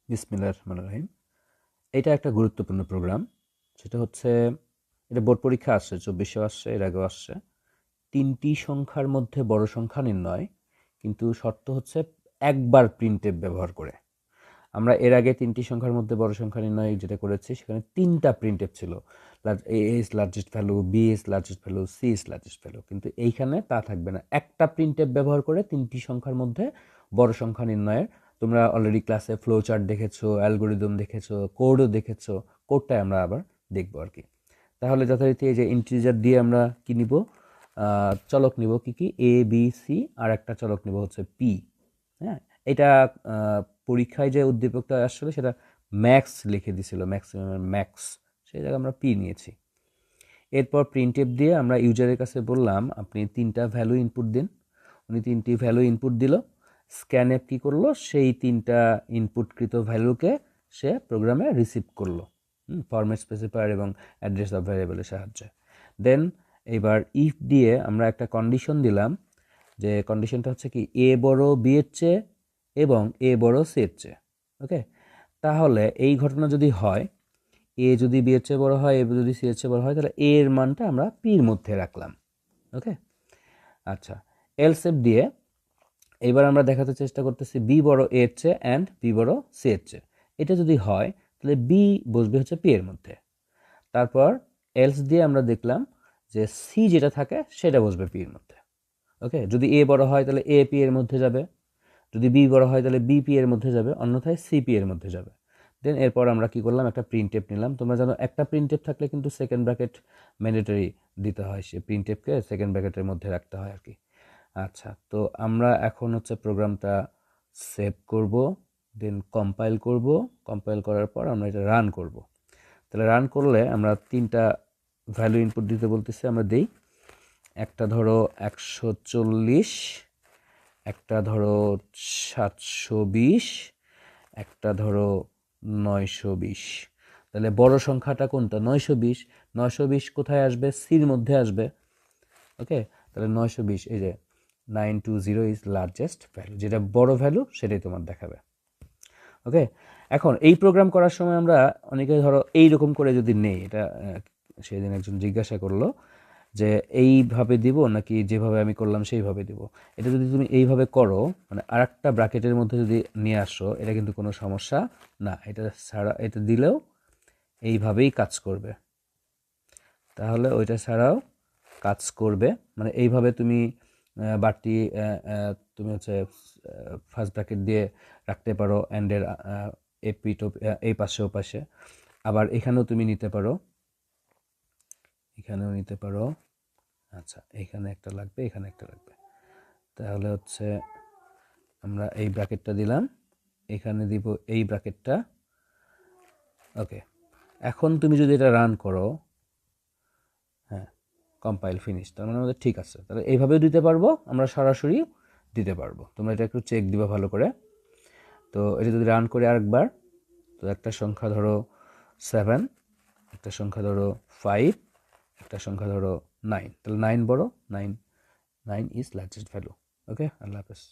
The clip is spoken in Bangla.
বিসমিল্লাহির রহমানির রহিম। এটা একটা গুরুত্বপূর্ণ প্রোগ্রাম। সেটা হচ্ছে, এটা বোর্ড পরীক্ষা আসছে, 2400 আসছে, এর আগেও আসছে। 3টি সংখ্যার মধ্যে বড় সংখ্যা নির্ণয়, কিন্তু শর্ত হচ্ছে একবার প্রিন্টএফ ব্যবহার করে। আমরা এর আগে 3টি সংখ্যার মধ্যে বড় সংখ্যা নির্ণয় যেটা করেছি, সেখানে 3টা প্রিন্টএফ ছিল। A is largest value, B is largest value, C is largest value. কিন্তু এইখানে তা থাকবে না, একটা প্রিন্টএফ ব্যবহার করে 3টি সংখ্যার মধ্যে বড় সংখ্যা নির্ণয়ের। তোমরা অলরেডি ক্লাসে ফ্লো চার্ট দেখেছো, অ্যালগোরিদম দেখেছো, কোডও দেখেছো। কোডটাই আমরা আবার দেখবো আর কি। তাহলে যথারীতি এই যে ইন্টিজার দিয়ে আমরা কি নিব, চলক নিব কি কি, এ বি সি, আর একটা চলক নিব হচ্ছে পি। হ্যাঁ, এটা পরীক্ষায় যে উদ্দীপকটা আসলে সেটা ম্যাক্স লিখে দিছিল, ম্যাক্সিমামের ম্যাক্স, সেই জায়গায় আমরা পি নিয়েছি। এরপর প্রিন্টএফ দিয়ে আমরা ইউজারের কাছে বললাম আপনি 3টা ভ্যালু ইনপুট দিন। উনি 3টি ভ্যালু ইনপুট দিল। স্ক্যানএফ কী করলো, সেই 3টা ইনপুটকৃত ভ্যালুকে সে প্রোগ্রামে রিসিভ করলো ফরম্যাট স্পেসিফায়ার এবং অ্যাড্রেস অফ ভ্যারিয়েবলের সাহায্যে। দেন এবার ইফ দিয়ে আমরা একটা কন্ডিশন দিলাম, যে কন্ডিশনটা হচ্ছে কি, এ বড় বি এর চেয়ে এবং এ বড় সি এর চেয়ে। ওকে, তাহলে এই ঘটনা যদি হয়, এ যদি বি এর চেয়ে বড় হয়, এ যদি সি এর চেয়ে বড় হয়, তাহলে এ এর মানটা আমরা পির মধ্যে রাখলাম। ওকে, আচ্ছা, এলসেফ দিয়ে এবার আমরা দেখাতে চেষ্টা করতেছি বি বড় এ এর চেয়ে অ্যান্ড বি বড় সি এর চেয়ে। এটা যদি হয় তাহলে বি বসবে হচ্ছে পি এর মধ্যে। তারপর এলস দিয়ে আমরা দেখলাম যে সি যেটা থাকে সেটা বসবে পি এর মধ্যে। ওকে, যদি এ বড় হয় তাহলে এ পি এর মধ্যে যাবে, যদি বি বড় হয় তাহলে বি পি এর মধ্যে যাবে, অন্যথায় সিপি এর মধ্যে যাবে। দেন এরপর আমরা কি করলাম, একটা প্রিন্টএফ নিলাম। তোমরা জানো একটা প্রিন্টএফ থাকলে কিন্তু সেকেন্ড ব্র্যাকেট ম্যান্ডেটরি দিতে হয়, সে প্রিন্টএফকে সেকেন্ড ব্র্যাকেটের মধ্যে রাখতে হয় আর কি। আচ্ছা, তো আমরা এখন হচ্ছে প্রোগ্রামটা সেভ করব, দেন কম্পাইল করব। কম্পাইল করার পর আমরা এটা রান করব। তাহলে রান করলে আমরা 3টা ভ্যালু ইনপুট দিতে বলতেছি, আমরা দেই। একটা ধরো 140, একটা ধরো 720, একটা ধরো 920। তাহলে বড় সংখ্যাটা কোনটা? 920। 920 কোথায় আসবে? সির মধ্যে আসবে। ওকে, তাহলে 920, এই যে 920 ইজ লার্জেস্ট ভ্যালু, যেটা বড় ভ্যালু সেটাই তোমার দেখাবে। ওকে, এখন এই প্রোগ্রাম করার সময় আমরা অনেকে ধরো এইরকম করে যদি নেই, এটা সেদিন একজন জিজ্ঞাসা করলো যে এইভাবে দিব নাকি যেভাবে আমি করলাম সেইভাবে দিব। এটা যদি তুমি এইভাবে করো, মানে আর একটা ব্র্যাকেটের মধ্যে যদি নিয়ে আসো, এটা কিন্তু কোনো সমস্যা না। এটা ছাড়া, এটা দিলেও এইভাবেই কাজ করবে। তাহলে ওইটা ছাড়াও কাজ করবে, মানে এইভাবে তুমি বাড়তি তুমি হচ্ছে ফার্স্ট ব্র্যাকেট দিয়ে রাখতে পারো অ্যান্ডের এই পাশে ও পাশে। আবার এখানেও তুমি নিতে পারো, এখানেও নিতে পারো। আচ্ছা, এখানে একটা লাগবে, এখানে একটা লাগবে। তাহলে হচ্ছে আমরা এই ব্র্যাকেটটা দিলাম, এখানে দিব এই ব্র্যাকেটটা। ওকে, এখন তুমি যদি এটা রান করো, হ্যাঁ, কম্পাইল ফিনিশ, তার মানে আমাদের ঠিক আছে। তাহলে এইভাবেও দিতে পারবো, আমরা সরাসরি দিতে পারবো। তোমরা এটা একটু চেক দিবা ভালো করে। তো এটা যদি রান করে আরেকবার, তো একটা সংখ্যা ধরো 7, একটা সংখ্যা ধরো 5, একটা সংখ্যা ধরো 9, তাহলে 9 বড়, 9 ইজ লার্জেস্ট ভ্যালু। ওকে, আল্লাহ হাফেজ।